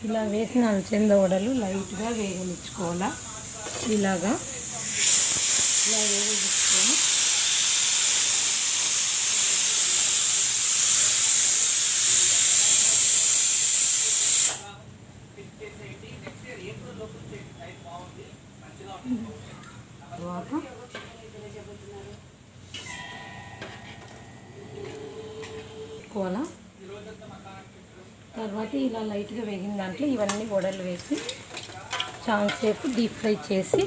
ఇలా వేసిన అలసంద వడలు లైట్గా వేగనిచ్చుకోవాలా. ఇలా వేగించుకొని తర్వాత ఇలా లైట్గా వేగిన దాంట్లో ఇవన్నీ వడలు వేసి చాలా సేపు డీప్ ఫ్రై చేసి